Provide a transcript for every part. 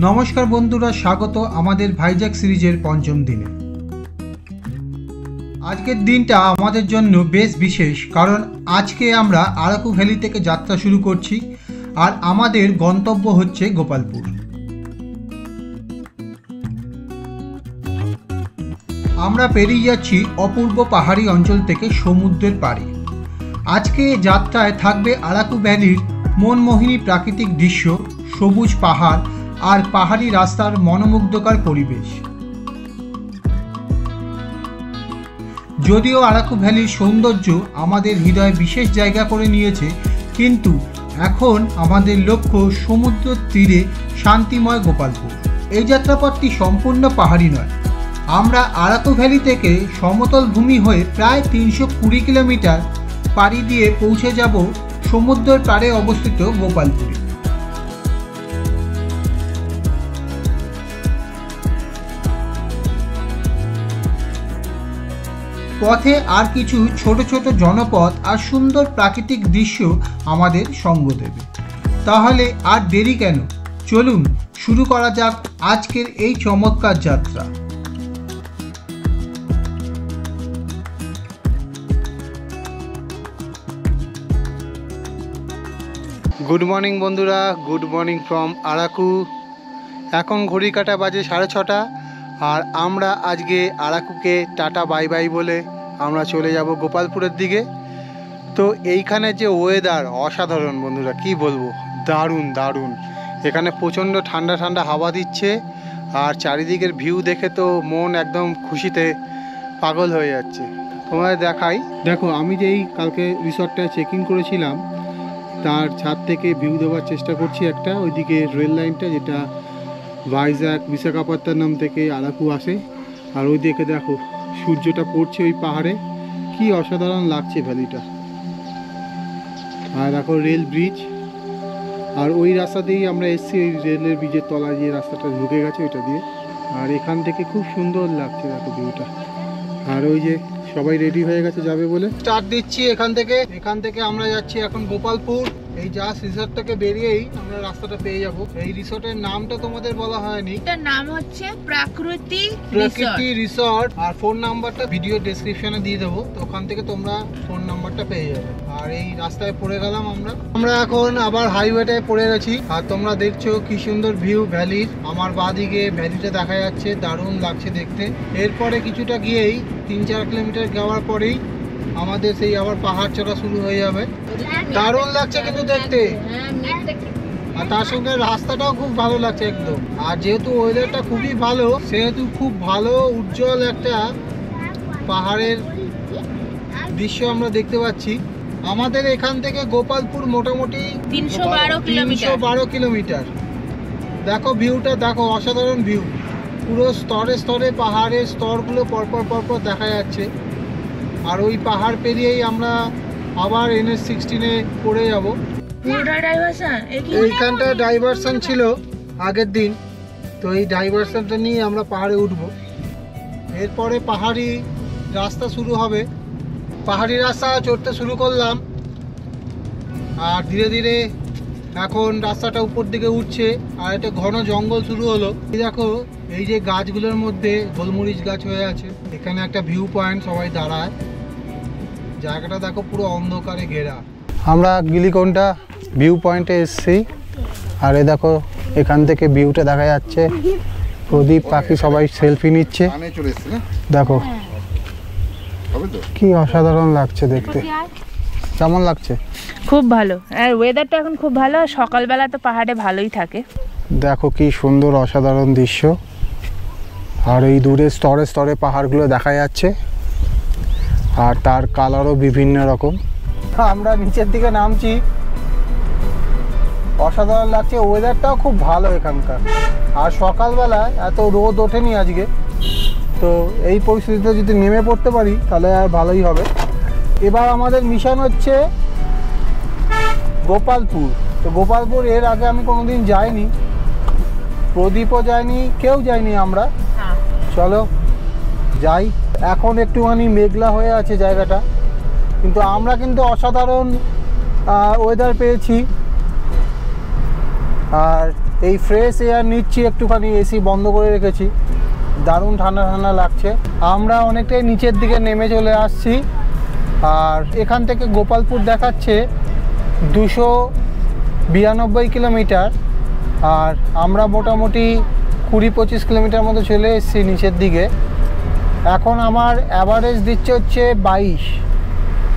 নমস্কার বন্ধুরা, স্বাগত আমাদের ভাইজ্যাক সিরিজের পঞ্চম দিনে। আজকের দিনটা আমাদের জন্য বেশ বিশেষ, কারণ আজকে আমরা আরাকু ভ্যালি থেকে যাত্রা শুরু করছি আর আমাদের গন্তব্য হচ্ছে গোপালপুর। আমরা পেরিয়ে যাচ্ছি অপূর্ব পাহাড়ি অঞ্চল থেকে সমুদ্রের পাড়ে। আজকে যাত্রায় থাকবে আরাকু ভ্যালির মনমোহিনী প্রাকৃতিক দৃশ্য, সবুজ পাহাড় আর পাহাড়ি রাস্তার মনোমুগ্ধকর পরিবেশ। যদিও আরাকু ভ্যালির সৌন্দর্য আমাদের হৃদয়ে বিশেষ জায়গা করে নিয়েছে, কিন্তু এখন আমাদের লক্ষ্য সমুদ্র তীরে শান্তিময় গোপালপুর। এই যাত্রাপথটি সম্পূর্ণ পাহাড়ি নয়। আমরা আরাকু ভ্যালি থেকে সমতল ভূমি হয়ে প্রায় 320 কিলোমিটার পাড়ি দিয়ে পৌঁছে যাব সমুদ্রের পাড়ে অবস্থিত গোপালপুরে। পথে আর কিছু ছোট ছোট জনপদ আর সুন্দর প্রাকৃতিক দৃশ্য আমাদের সঙ্গ দেবে। তাহলে আর দেরি কেন, চলুন শুরু করা যাক আজকের এই চমৎকার যাত্রা। গুড মর্নিং বন্ধুরা, গুড মর্নিং ফ্রম আরাকু। এখন ঘড়ি কাটা বাজে 6:30 আর আমরা আজকে আরাকুকে টাটা বাই বাই বলে আমরা চলে যাব গোপালপুরের দিকে। তো এইখানে যে ওয়েদার অসাধারণ বন্ধুরা, কি বলবো, দারুণ দারুণ। এখানে প্রচণ্ড ঠান্ডা ঠান্ডা হাওয়া দিচ্ছে আর চারিদিকের ভিউ দেখে তো মন একদম খুশিতে পাগল হয়ে যাচ্ছে। তোমাদের দেখাই, দেখো আমি যেই কালকে রিসর্টটায় চেক ইন করেছিলাম তার ছাদ থেকে ভিউ দেওয়ার চেষ্টা করছি। একটা ওইদিকে রেল লাইনটা যেটা ভাইজ্যাক বিশাখাপত্তনম থেকে আরাকু আসে, আর ওই দিকে দেখো সূর্যটা পড়ছে ওই পাহাড়ে, কি অসাধারণ লাগছে ভ্যালিটা। আর দেখো রেল ব্রিজ, আর ওই রাস্তা দিয়েই আমরা এসছি, ওই রেলের ব্রিজের তলায় যে রাস্তাটা ঢুকে গেছে ওইটা দিয়ে। আর এখান থেকে খুব সুন্দর লাগছে দেখো ভিউটা। আর ওই যে সবাই রেডি হয়ে গেছে যাবে বলে স্টার্ট দিচ্ছি এখান থেকে আমরা যাচ্ছি এখন গোপালপুর। এই জাস্ট রিসর্ট থেকে বেরিয়েই আমরা রাস্তাটা পেয়ে যাব। এই রিসর্টের নামটা তোমাদের বলা হয়নি, এটার নাম হচ্ছে প্রাকৃতি রিসর্ট। আর ফোন নাম্বারটা ভিডিও ডেসক্রিপশনে দিয়ে দেবো, তো ওখান থেকে তোমরা ফোন নাম্বারটা পেয়ে যাবে। আর এই রাস্তায় পড়ে গেলাম আমরা এখন আবার হাইওয়েতে পড়ে গেছি। আর তোমরা দেখছো কি সুন্দর ভিউ ভ্যালির। আমার বাঁদিকে ভ্যালিটা দেখা যাচ্ছে, দারুণ লাগছে দেখতে। এরপরে কিছুটা গিয়েই 3-4 কিলোমিটার যাওয়ার পরেই আমাদের সেই আবার পাহাড় চড়া শুরু হয়ে যাবে। দারুণ লাগছে কিন্তু দেখতে, আর তার সঙ্গে রাস্তাটাও খুব ভালো লাগছে একদম। আর যেহেতু ওয়েদারটা খুবই ভালো, সেহেতু খুব ভালো উজ্জ্বল একটা পাহাড়ের দৃশ্য আমরা দেখতে পাচ্ছি। আমাদের এখান থেকে গোপালপুর মোটামুটি 312 কিলোমিটার। দেখো ভিউটা দেখো, অসাধারণ ভিউ। পুরো স্তরে স্তরে পাহাড়ের স্তরগুলো পরপর দেখা যাচ্ছে। আর ওই পাহাড় পেরিয়েই আমরা আবার NH-16 পড়ে যাব। এইখানটা ডাইভারশন ছিল আগের দিন, তো এই ডাইভারশনটা নিয়ে আমরা পাহাড়ে উঠব। এরপরে পাহাড়ি রাস্তা শুরু হবে। পাহাড়ি রাস্তা চড়তে শুরু করলাম, আর ধীরে ধীরে এখন রাস্তাটা উপর দিকে উঠছে। আর একটা ঘন জঙ্গল শুরু হলো। এই দেখো এই যে গাছগুলোর মধ্যে গোলমরিচ গাছ হয়ে আছে। এখানে একটা ভিউ পয়েন্ট, সবাই দাঁড়ায়। জায়গাটা দেখো পুরো অন্ধকারে ঘেরা। আমরা গিলিকোন্ডা ভিউ পয়েন্টে এসেছি, আর এ দেখো এখান থেকে ভিউটা দেখা যাচ্ছে। প্রদীপ পাখি সবাই সেলফি নিচ্ছে, দেখো কি অসাধারণ লাগছে দেখতে। কেমন লাগছে? খুব ভালো, আর ওয়েদারটা এখন খুব ভালো। সকালবেলা তো পাহাড়ে ভালোই থাকে। দেখো কি সুন্দর অসাধারণ দৃশ্য। আর এই দূরে স্তরে স্তরে পাহাড়গুলো দেখা যাচ্ছে, আর তার কালারও বিভিন্ন রকম। আমরা নিচের দিকে নামছি, অসাধারণ লাগছে। ওয়েদারটাও খুব ভালো এখানকার। আর সকালবেলা এত রোদ ওঠেনি আজকে, তো এই পরিস্থিতিতে যদি নেমে পড়তে পারি তাহলে আর ভালোই হবে। এবার আমাদের মিশন হচ্ছে গোপালপুর। তো গোপালপুর এর আগে আমি কোনোদিন যাইনি, প্রদীপও যায়নি, কেউ যায়নি আমরা। চলো যাই। এখন একটুখানি মেঘলা হয়ে আছে জায়গাটা, কিন্তু আমরা কিন্তু অসাধারণ ওয়েদার পেয়েছি। আর এই ফ্রেশ এয়ার নিচ্ছি, একটুখানি এসি বন্ধ করে রেখেছি, দারুণ ঠান্ডা ঠান্ডা লাগছে। আমরা অনেকটাই নিচের দিকে নেমে চলে আসছি। আর এখান থেকে গোপালপুর দেখাচ্ছে 292 কিলোমিটার, আর আমরা মোটামুটি 20-25 কিলোমিটার মতো চলে এসেছি নিচের দিকে। এখন আমার অ্যাভারেজ দিচ্ছে হচ্ছে 22।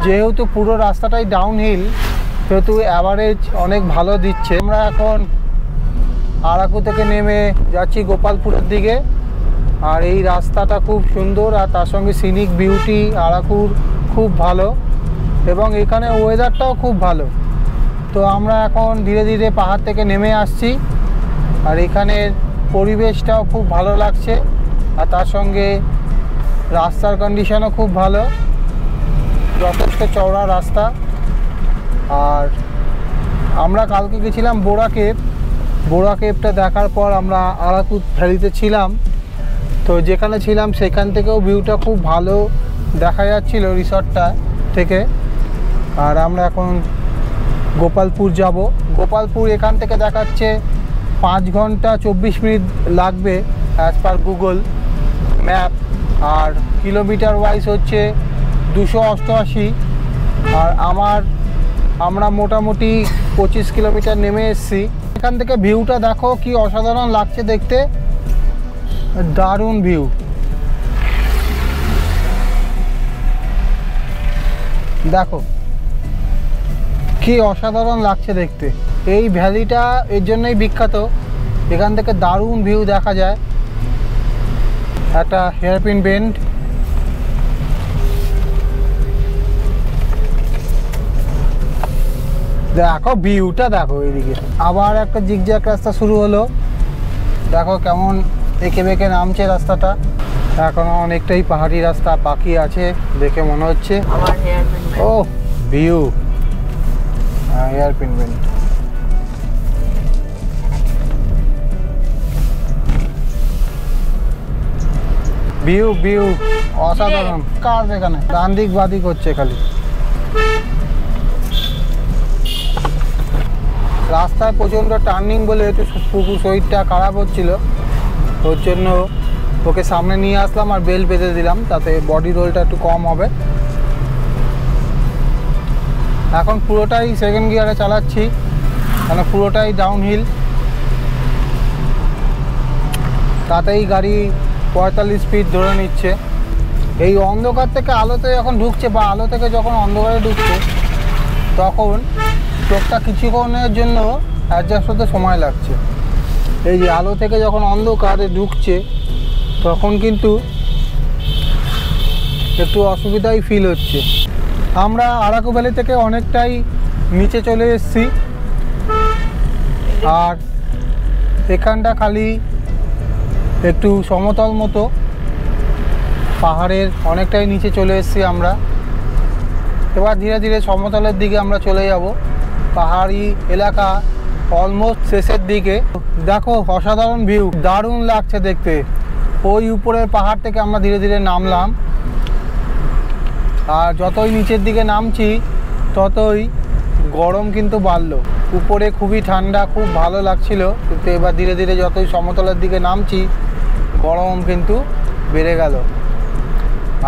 যেহেতু পুরো রাস্তাটাই ডাউনহিল, সেহেতু অ্যাভারেজ অনেক ভালো দিচ্ছে। আমরা এখন আরাকু থেকে নেমে যাচ্ছি গোপালপুরের দিকে। আর এই রাস্তাটা খুব সুন্দর, আর তার সঙ্গে সিনিক বিউটি আরাকুর খুব ভালো, এবং এখানে ওয়েদারটাও খুব ভালো। তো আমরা এখন ধীরে ধীরে পাহাড় থেকে নেমে আসছি, আর এখানের পরিবেশটাও খুব ভালো লাগছে, আর তার সঙ্গে রাস্তার কন্ডিশনও খুব ভালো, যথেষ্ট চওড়া রাস্তা। আর আমরা কালকে গেছিলাম বোরা কেভ। বোরা কেভটা দেখার পর আমরা আরাকু ভ্যালিতে ছিলাম। তো যেখানে ছিলাম সেখান থেকেও ভিউটা খুব ভালো দেখা যাচ্ছিল রিসর্টটা থেকে। আর আমরা এখন গোপালপুর যাব। গোপালপুর এখান থেকে দেখাচ্ছে 5 ঘন্টা 24 মিনিট লাগবে অ্যাজ পার গুগল ম্যাপ। আর কিলোমিটার ওয়াইজ হচ্ছে 288। আর আমরা মোটামুটি 25 কিলোমিটার নেমে এসেছি। এখান থেকে ভিউটা দেখো কি অসাধারণ লাগছে দেখতে, দারুণ ভিউ। দেখো কি অসাধারণ লাগছে দেখতে। এই ভ্যালিটা এর জন্যই বিখ্যাত, এখান থেকে দারুণ ভিউ দেখা যায়। একটা হেয়ারপিন বেন্ড, দেখো ভিউটা দেখো। এইদিকে আবার একটা জিগজ্যাগ রাস্তা শুরু হলো, দেখো কেমন এঁকে বেঁকে নামছে রাস্তাটা। এখনো অনেকটাই পাহাড়ি রাস্তা বাকি আছে দেখে মনে হচ্ছে। ও view, hairpin bend. View view অসাধারণ। কার এখানে ডান দিক বাদিক হচ্ছে খালি। রাস্তায় প্রচণ্ড টার্নিং বলে একটু শরীরটা খারাপ হচ্ছিল, ওর জন্য ওকে সামনে নিয়ে আসলাম আর বেল্ট বেঁধে দিলাম, তাতে বডি রোলটা একটু কম হবে। এখন পুরোটাই সেকেন্ড গিয়ারে চালাচ্ছি, মানে পুরোটাই ডাউনহিল, তাতেই গাড়ি 45 স্পিড ধরে নিচ্ছে। এই অন্ধকার থেকে আলোতে যখন ঢুকছে, বা আলো থেকে যখন অন্ধকারে ঢুকছে, তখন চোখটা কিছুক্ষণের জন্য অ্যাডজাস্ট হতে সময় লাগছে। এই যে আলো থেকে যখন অন্ধকারে ঢুকছে, তখন কিন্তু একটু অসুবিধাই ফিল হচ্ছে। আমরা আরাকু ভ্যালি থেকে অনেকটাই নিচে চলে এসেছি, আর এখানটা খালি একটু সমতল মতো, পাহাড়ের অনেকটাই নিচে চলে এসেছি আমরা। এবার ধীরে ধীরে সমতলের দিকে আমরা চলে যাব। পাহাড়ি এলাকা অলমোস্ট শেষের দিকে। দেখো অসাধারণ ভিউ, দারুণ লাগছে দেখতে। ওই উপরের পাহাড় থেকে আমরা ধীরে ধীরে নামলাম, আর যতই নিচের দিকে নামছি ততই গরম কিন্তু বাড়লো। উপরে খুবই ঠান্ডা, খুব ভালো লাগছিল, কিন্তু এবার ধীরে ধীরে যতই সমতলের দিকে নামছি গরম কিন্তু বেড়ে গেল।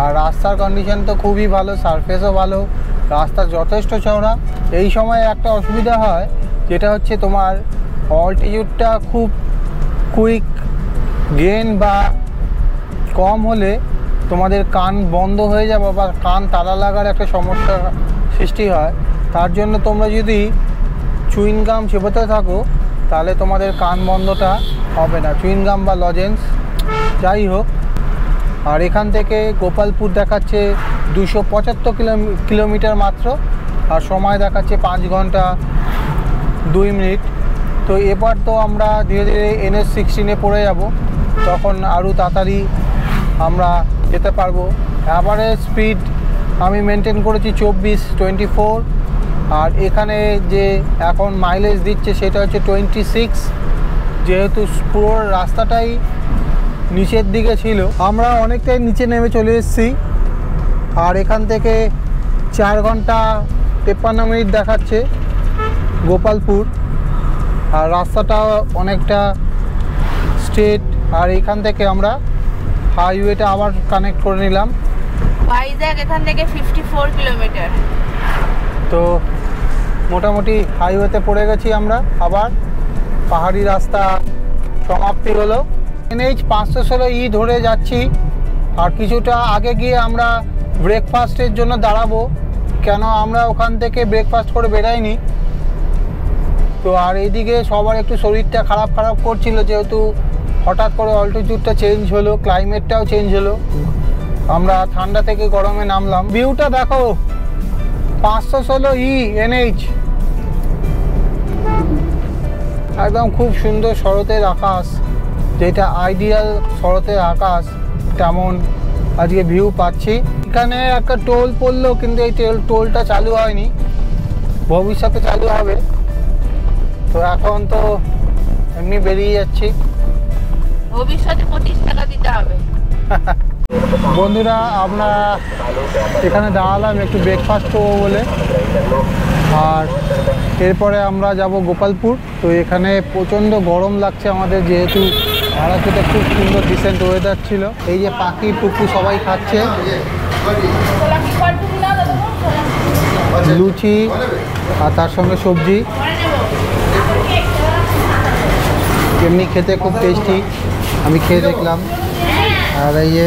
আর রাস্তার কন্ডিশন তো খুবই ভালো, সারফেসও ভালো, রাস্তা যথেষ্ট চওড়া। এই সময় একটা অসুবিধা হয়, যেটা হচ্ছে তোমার অল্টিটিউডটা খুব কুইক গেন বা কম হলে তোমাদের কান বন্ধ হয়ে যাবে বা কান তালা লাগার একটা সমস্যার সৃষ্টি হয়। তার জন্য তোমরা যদি চুইংগাম চেপতে থাকো তাহলে তোমাদের কান বন্ধটা হবে না, চুইংগাম বা লজেন্স যাই হোক। আর এখান থেকে গোপালপুর দেখাচ্ছে 275 কিলোমিটার মাত্র, আর সময় দেখাচ্ছে 5 ঘন্টা 2 মিনিট। তো এবার তো আমরা ধীরে ধীরে NH16-এ পড়ে যাব, তখন আরও তাড়াতাড়ি আমরা যেতে পারবো। অ্যাভারেজ স্পিড আমি মেনটেন করেছি 24 আর এখানে যে এখন মাইলেজ দিচ্ছে সেটা হচ্ছে 26। যেহেতু পুরো রাস্তাটাই নিচের দিকে ছিল, আমরা অনেকটাই নিচে নেমে চলে এসেছি। আর এখান থেকে 4 ঘন্টা 53 মিনিট দেখাচ্ছে গোপালপুর। আর রাস্তাটা অনেকটা স্ট্রেট। আর এখান থেকে আমরা হাইওয়েটা আবার কানেক্ট করে নিলাম। ভাইজ্যাগ এখান থেকে 54 কিলোমিটার। তো মোটামুটি হাইওয়েতে পড়ে গেছি আমরা, আবার পাহাড়ি রাস্তা সমাপ্তি হলো। NH 516E ধরে যাচ্ছি। আর কিছুটা আগে গিয়ে আমরা ব্রেকফাস্টের জন্য দাঁড়াবো, কেন আমরা ওখান থেকে ব্রেকফাস্ট করে বেরাইনি। তো আর এইদিকে সবার একটু শরীরটা খারাপ খারাপ করছিল, যেহেতু হঠাৎ করে অল্টিটিউডটা চেঞ্জ হলো, ক্লাইমেটটাও চেঞ্জ হলো, আমরা ঠান্ডা থেকে গরমে নামলাম। ভিউটা দেখো, 516E NH, একদম খুব সুন্দর শরতের আকাশ, যেটা আইডিয়াল শরতের আকাশ তেমন আজকে ভিউ পাচ্ছি। এখানে একটা টোল পড়লো, কিন্তু এই টোলটা চালু হয়নি, ভবিষ্যতে চালু হবে। তো এখন তো এমনি বেরিয়ে যাচ্ছি। ভবিষ্যতে 25 টাকা দিতে হবে। বন্ধুরা, আমরা এখানে দাঁড়ালাম একটু ব্রেকফাস্ট করবো বলে, আর এরপরে আমরা যাব গোপালপুর। তো এখানে প্রচণ্ড গরম লাগছে আমাদের, যেহেতু আরাকুতে খুব সুন্দর ডিসেন্ট ওয়েদার ছিল। এই যে পাখি টুকু সবাই খাচ্ছে, লুচি আর তার সঙ্গে সবজি, এমনি খেতে খুব টেস্টি, আমি খেয়ে দেখলাম। আর এই যে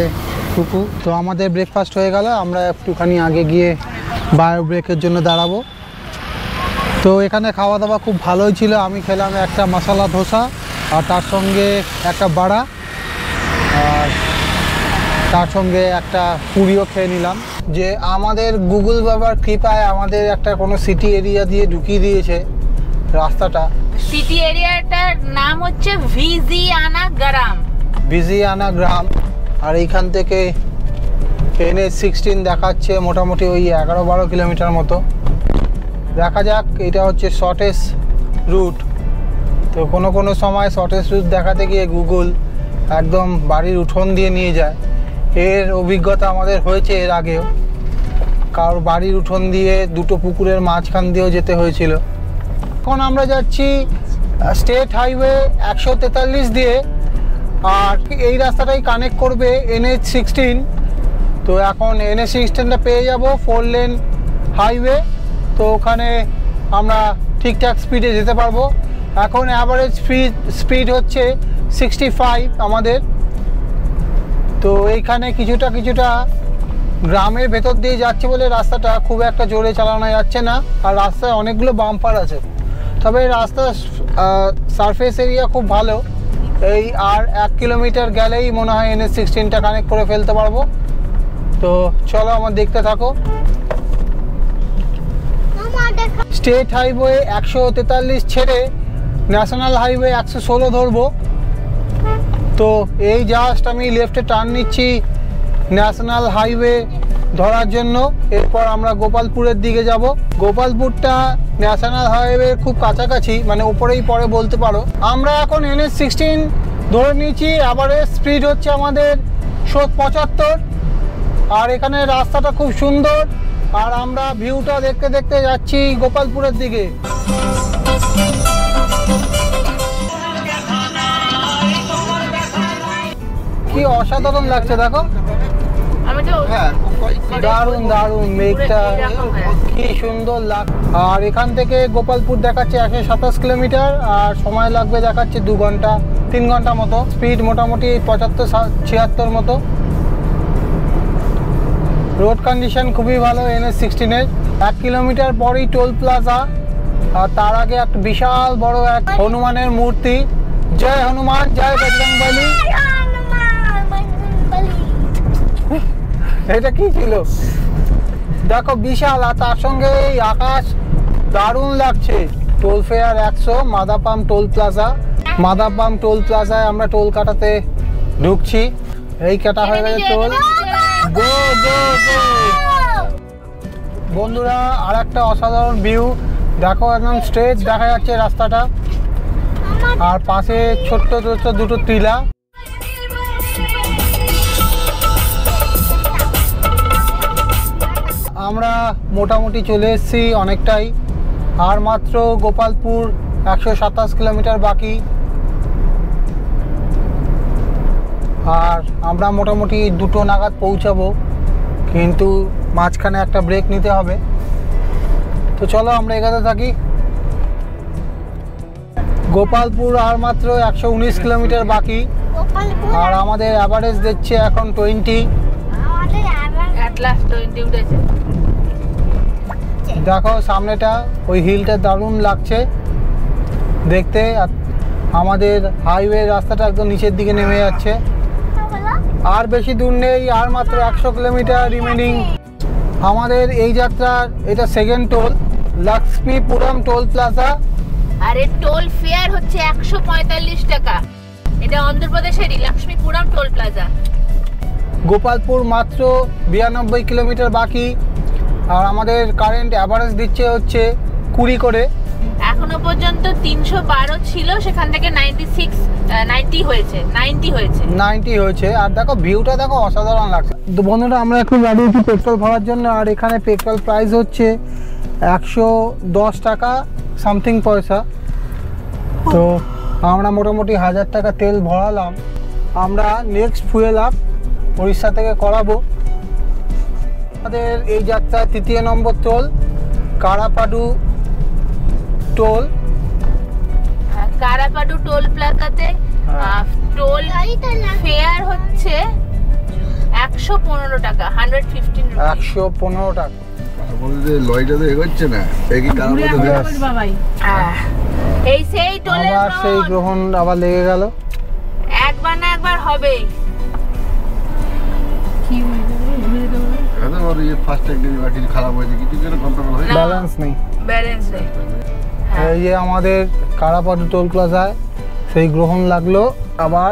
টুকু, তো আমাদের ব্রেকফাস্ট হয়ে গেল, আমরা একটুখানি আগে গিয়ে বায়ো ব্রেকের জন্য দাঁড়াবো। তো এখানে খাওয়া দাওয়া খুব ভালোই ছিল। আমি খেলাম একটা মশলা ধোসা, আর তার সঙ্গে একটা বড়া, আর তার সঙ্গে একটা পুরিও খেয়ে নিলাম। যে আমাদের গুগল বাবার কৃপায় আমাদের একটা কোনো সিটি এরিয়া দিয়ে ঢুকিয়ে দিয়েছে রাস্তাটা। সিটি এরিয়াটার নাম হচ্ছে ভিজিয়ানা গ্রাম। আর এইখান থেকে NH 16 দেখাচ্ছে মোটামুটি ওই 11-12 কিলোমিটার মতো। দেখা যাক, এটা হচ্ছে শর্টেস্ট রুট। তো কোনো সময় শর্টেস্ট রুট দেখাতে গিয়ে গুগল একদম বাড়ির উঠোন দিয়ে নিয়ে যায়। এর অভিজ্ঞতা আমাদের হয়েছে এর আগেও, কারোর বাড়ির উঠোন দিয়ে দুটো পুকুরের মাঝখান দিয়েও যেতে হয়েছিল। এখন আমরা যাচ্ছি স্টেট হাইওয়ে 143 দিয়ে, আর এই রাস্তাটাই কানেক্ট করবে NH 16। তো এখন NH 16টা পেয়ে যাব 4 লেন হাইওয়ে। তো ওখানে আমরা ঠিকঠাক স্পিডে যেতে পারবো। এখন অ্যাভারেজ স্পিড হচ্ছে 65 আমাদের। তো এইখানে কিছুটা গ্রামের ভেতর দিয়ে যাচ্ছে বলে রাস্তাটা খুব একটা জোরে চালানো যাচ্ছে না, আর রাস্তায় অনেকগুলো বাম্পার আছে। তবে রাস্তার সারফেস এরিয়া খুব ভালো। এই আর 1 কিলোমিটার গেলেই মনে হয় NH 16টা কানেক্ট করে ফেলতে পারবো। তো চলো আমার দেখতে থাকো। স্টেট হাইওয়ে 143 ছেড়ে ন্যাশনাল হাইওয়ে 116 ধরবো। তো এই জাস্ট আমি লেফটে টার্ন নিচ্ছি ন্যাশনাল হাইওয়ে ধরার জন্য। এরপর আমরা গোপালপুরের দিকে যাব। গোপালপুরটা ন্যাশনাল হাইওয়ের খুব কাছাকাছি, মানে উপরেই পরে বলতে পারো। আমরা এখন NH 16 ধরে নিয়েছি, এভারেজ স্পিড হচ্ছে আমাদের 75। আর এখানে রাস্তাটা খুব সুন্দর, আর আমরা ভিউটা দেখতে দেখতে যাচ্ছি গোপালপুরের দিকে। কি অসাধারণ লাগছে দেখো, দারুণ মেঘটা কি সুন্দর লাগ। আর এখান থেকে গোপালপুর দেখাচ্ছে 127 কিলোমিটার, আর সময় লাগবে দেখাচ্ছে 2 ঘন্টা 3 ঘন্টা মতো। স্পিড মোটামুটি 75-76 মতো। রোড কন্ডিশন খুবই ভালো NH 16-এর। 1 কিলোমিটার পরেই টোল প্লাজা, আর তার আগে একটা বিশাল বড় এক হনুমানের মূর্তি। জয় হনুমান, জয় বজরংবলী। এটা কি ছিল দেখো, বিশাল। আর তার সঙ্গে এই আকাশ দারুণ লাগছে। টোল ফেয়ার 100, মাদাপাম টোল প্লাজায় আমরা টোল কাটাতে ঢুকছি। এই কাটা হয়ে গেছে টোল। গো গো গো বন্ধুরা, আর একটা অসাধারণ ভিউ দেখো, একদম স্ট্রেট দেখা যাচ্ছে রাস্তাটা, আর পাশে ছোট্ট দুটো টিলা। আমরা মোটামুটি চলে এসেছি অনেকটাই, আর মাত্র গোপালপুর 127 কিলোমিটার বাকি। আর আমরা মোটামুটি 2টো নাগাদ পৌঁছাবো, কিন্তু মাঝখানে একটা ব্রেক নিতে হবে। তো চলো আমরা এগোতে থাকি। গোপালপুর আর মাত্র 119 কিলোমিটার বাকি, আর আমাদের অ্যাভারেজ দিচ্ছে এখন 20। দেখো সামনেটা, ওই হিলটা দারুণ লাগছে দেখতে। আমাদের হাইওয়ে রাস্তাটা একদম নিচের দিকে নেমে যাচ্ছে। আর বেশি দূর নেই, আর মাত্র 100 কিলোমিটার রিমেনিং। আমাদের এই যাত্রার এটা সেকেন্ড টোল, লক্ষ্মীপুরম টোল প্লাজা। আর এর টোল ফেয়ার হচ্ছে 145 টাকা। এটা অন্ধ্রপ্রদেশেরই লক্ষ্মীপুরম টোল প্লাজা। গোপালপুর মাত্র 92 কিলোমিটার বাকি, আর আমাদের কারেন্ট অ্যাভারেজ দিচ্ছে হচ্ছে 20 করে। এখনো পর্যন্ত 312 ছিল, সেখান থেকে 90 হয়েছে। আর দেখো ভিউটা দেখো, অসাধারণ লাগছে। তো বন্ধুরা, আমরা এখন দাঁড়িয়েছি পেট্রোল ভরার জন্য, আর এখানে পেট্রোল প্রাইস হচ্ছে 110 টাকা সামথিং পয়সা। তো আমরা মোটামুটি 1000 টাকা তেল ভরালাম। আমরা নেক্সট ফুয়েল আপ উড়িষ্যা থেকে করাবো। আমাদের এই যাত্রার 3য় নম্বর toll Karapadu toll. Karapadu toll প্লাজাতে টোল ফেয়ার হচ্ছে 115 টাকা, 115 115 টাকা। লয়টা তো এগোচ্ছে না, এই সেই টোলের আবার সেই গ্রহণ আবার লেগে গেল। একবার না একবার হবে। খারাপ হয়েছে, কিছু কন্ট্রোল হয়ে ব্যালেন্স নেই। এই যে আমাদের কারাপাডু টোল প্লাজায় সেই গ্রহণ লাগলো, আবার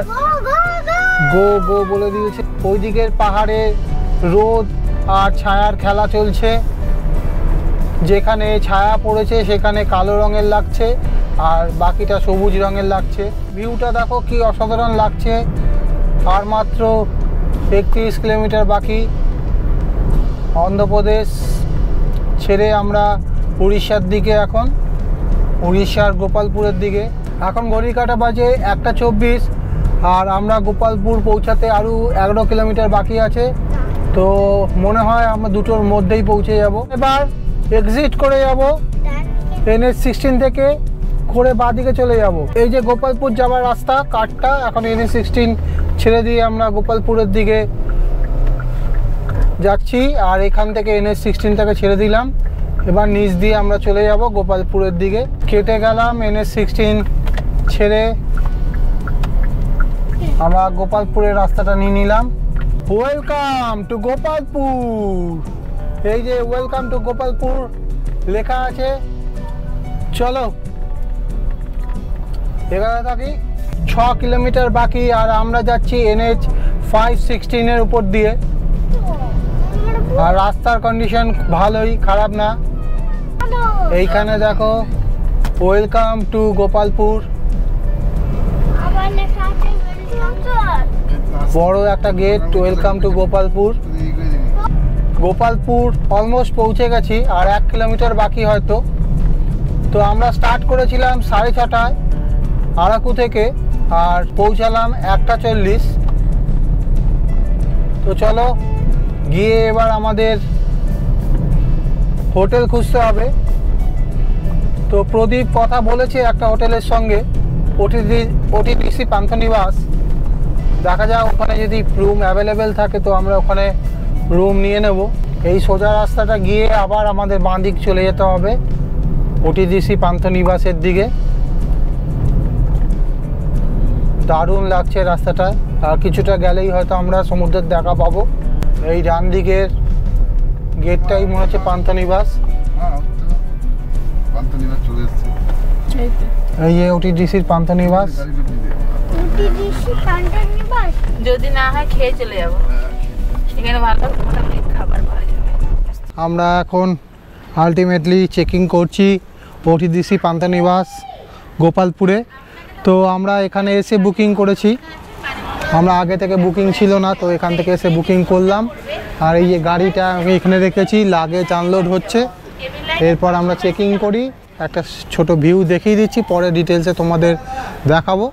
গো গো বলে দিয়েছে। ওই দিকের পাহাড়ে রোদ আর ছায়ার খেলা চলছে। যেখানে ছায়া পড়েছে সেখানে কালো রঙের লাগছে, আর বাকিটা সবুজ রঙের লাগছে। ভিউটা দেখো কি অসাধারণ লাগছে। আর মাত্র 31 কিলোমিটার বাকি। অন্ধ্রপ্রদেশ ছেড়ে আমরা উড়িষ্যার দিকে, এখন উড়িষ্যার গোপালপুরের দিকে। এখন ঘড়ির কাঁটা বাজে 1:24, আর আমরা গোপালপুর পৌঁছাতে আরও 11 কিলোমিটার বাকি আছে। তো মনে হয় আমরা 2টোর মধ্যেই পৌঁছে যাব। এবার এক্সিট করে যাব NH16 থেকে, করে বাঁদিকে চলে যাব। এই যে গোপালপুর যাওয়ার রাস্তা কাটটা, এখন NH16 ছেড়ে দিয়ে আমরা গোপালপুরের দিকে যাচ্ছি। আর এখান থেকে NH16 থেকে ছেড়ে দিলাম, এবার নিচ দিয়ে আমরা চলে যাব গোপালপুরের দিকে। কেটে গেলাম NH16 ছেড়ে, আমরা গোপালপুরের রাস্তাটা নিয়ে নিলাম। Welcome to Gopalpur. এই যে ওয়েলকাম টু গোপালপুর লেখা আছে। চলো এগারো থাকি। 6 কিলোমিটার বাকি, আর আমরা যাচ্ছি NH516 এর উপর দিয়ে। আর রাস্তার কন্ডিশন ভালোই, খারাপ না। এইখানে দেখো ওয়েলকাম টু গোপালপুর, বড় একটা gate, welcome to Gopalpur. Gopalpur almost পৌঁছে গেছি, আর 1 কিলোমিটার বাকি হয়তো। তো আমরা স্টার্ট করেছিলাম 6:30টায় আরাকু থেকে, আর পৌঁছালাম 1:40। তো চলো গিয়ে এবার আমাদের হোটেল খুঁজতে হবে। তো প্রদীপ কথা বলেছে একটা হোটেলের সঙ্গে, ওটিডিসি পান্থনিবাস। দেখা যাক ওখানে যদি রুম অ্যাভেলেবেল থাকে তো আমরা ওখানে রুম নিয়ে নেব। এই সোজা রাস্তাটা গিয়ে আবার আমাদের বাঁ দিক চলে যেতে হবে ওটিডিসি পান্থনিবাসের দিকে। দারুণ লাগছে রাস্তাটা, আর কিছুটা গেলেই হয়তো আমরা সমুদ্রের দেখা পাবো। এই ডান দিকের গেটটাই মনে হচ্ছে পান্থনিবাস। এই যে ওটিডিসির পান্থনিবাস। যদি না হয় খেয়ে চলে যাবো, এখানে ভালো খাবার পাওয়া যাবে। আমরা এখন আলটিমেটলি চেকিং করছি ওটিডিসি পান্থনিবাস গোপালপুরে। তো আমরা এখানে এসে বুকিং করেছি, আমরা আগে থেকে বুকিং ছিল না, তো এখান থেকে এসে বুকিং করলাম। আর এই যে গাড়িটা আমি এখানে রেখেছি, লাগেজ আনলোড হচ্ছে, এরপর আমরা চেকিং করি। একটা ছোট ভিউ দেখিয়ে দিচ্ছি, পরে ডিটেলসে তোমাদের দেখাবো।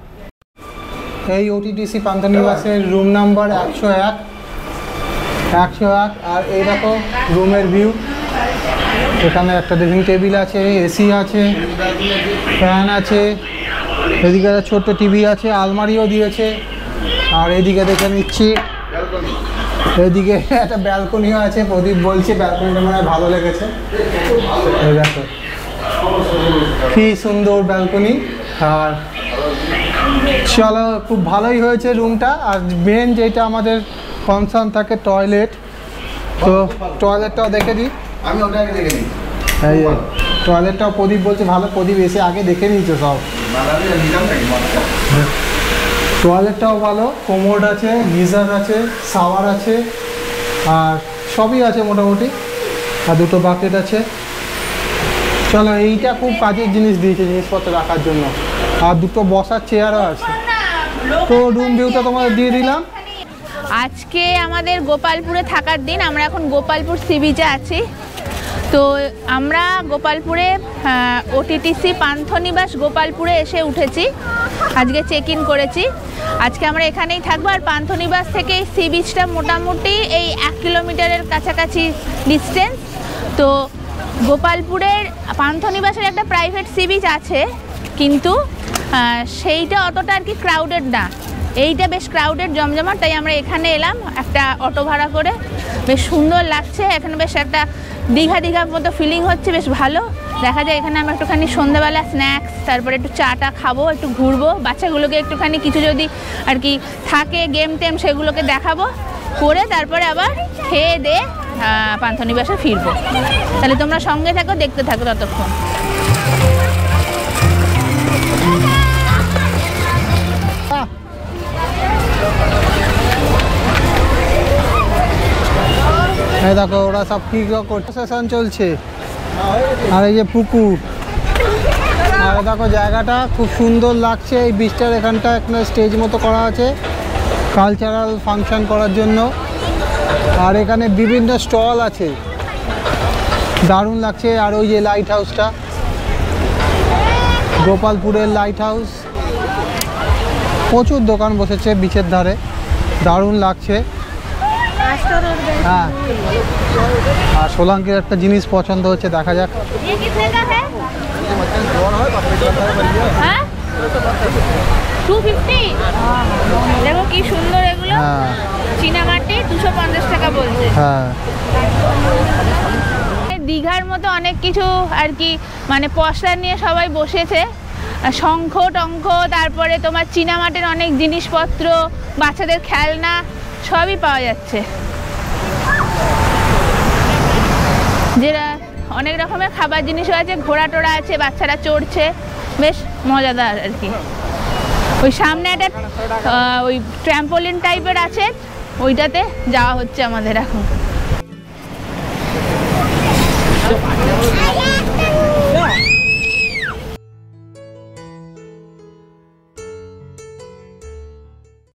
এই ওটিটিসি পান্থনিবাসের রুম নাম্বার 101। আর এই দেখো রুমের ভিউ। এখানে একটা ড্রেসিং টেবিল আছে, এসি আছে, ফ্যান আছে, এদিকে একটা ছোট্ট টিভি আছে, আলমারিও দিয়েছে। আর এদিকে দেখে নিচ্ছি এদিকে একটা ব্যালকনিও আছে। প্রদীপ বলছে ব্যালকনিটা মনে হয় ভালো লেগেছে। এই দেখো কি সুন্দর ব্যালকনি। আর চলো, খুব ভালোই হয়েছে রুমটা। আর মেন যেটা আমাদের কনসার্ন থাকে টয়লেট, তো টয়লেটটাও দেখে দিই। আমি ওটা আগে দেখে নিই। এই টয়লেটটাও প্রদীপ বলছে ভালো। প্রদীপ এসে আগে দেখে নিয়েছে সব। টয়লেটটাও ভালো, কোমোড আছে, গিজার আছে, শাওয়ার আছে, আর সবই আছে মোটামুটি। আর দুটো বাকেট আছে। চলো, এইটা খুব কাজের জিনিস দিয়েছে জিনিসপত্র রাখার জন্য। আর দুটো বসার চেয়ারও আছে। তো রুম ভিউটা তোমাদের দিয়ে দিলাম। আজকে আমাদের গোপালপুরে থাকার দিন। আমরা এখন গোপালপুর সি বিচে আছি। তো আমরা গোপালপুরে ওটিটিসি পান্থনিবাস গোপালপুরে এসে উঠেছি। আজকে চেক ইন করেছি। আজকে আমরা এখানেই থাকবো। আর পান্থনিবাস থেকে এই সি বিচটা মোটামুটি এই 1 কিলোমিটারের কাছাকাছি ডিস্টেন্স। তো গোপালপুরের পান্থনিবাসের একটা প্রাইভেট সি বিচ আছে, কিন্তু সেইটা অতটা আর কি ক্রাউডেড না। এইটা বেশ ক্রাউডেড, জমজমাট। তাই আমরা এখানে এলাম একটা অটো ভাড়া করে। বেশ সুন্দর লাগছে এখানে, বেশ একটা দীঘার মতো ফিলিং হচ্ছে, বেশ ভালো। দেখা যায় এখানে আমরা একটুখানি সন্ধ্যাবেলা স্ন্যাক্স, তারপরে একটু চাটা খাবো, একটু ঘুরবো, বাচ্চাগুলোকে একটুখানি কিছু যদি আর কি থাকে গেম টেম সেগুলোকে দেখাবো, করে তারপরে আবার খেয়ে দিয়ে পান্থনিবাসে ফিরবো। তাহলে তোমরা সঙ্গে থাকো, দেখতে থাকো ততক্ষণ। এই দেখো ওরা সব কি করছে, সেশন চলছে। আর এই যে পুকুর, আর দেখো জায়গাটা খুব সুন্দর লাগছে। এই বিচটার এখানটা একটা স্টেজ মতো করা আছে কালচারাল ফাংশন করার জন্য। আর এখানে বিভিন্ন স্টল আছে, দারুণ লাগছে। আর ওই যে লাইট হাউসটা, গোপালপুরের লাইট হাউস, প্রচুর দোকান বসেছে বিচের ধারে, দারুণ লাগছে। হ্যাঁ, আর সোলাঙ্কির একটা জিনিস পছন্দ হচ্ছে, দেখা যাক। হ্যাঁ 250। দেখো কি সুন্দর এগুলো। হ্যাঁ, চীনামাটি 250 টাকা বলছে। হ্যাঁ, দীঘার মতো অনেক কিছু আর কি, মানে পসরা নিয়ে সবাই বসেছে। শঙ্খ টঙ্খ, তারপরে তোমার চীনামাটির অনেক জিনিসপত্র, বাচ্চাদের খেলনা সবই পাওয়া যাচ্ছে। যেটা অনেক রকমের খাবার জিনিসও আছে, ঘোড়া টোড়া আছে, বাচ্চারা চড়ছে, বেশ মজাদার আর কি। ওই সামনে একটা ওই ট্র্যাম্পোলিন টাইপের আছে, ওইটাতে যাওয়া হচ্ছে আমাদের এখন।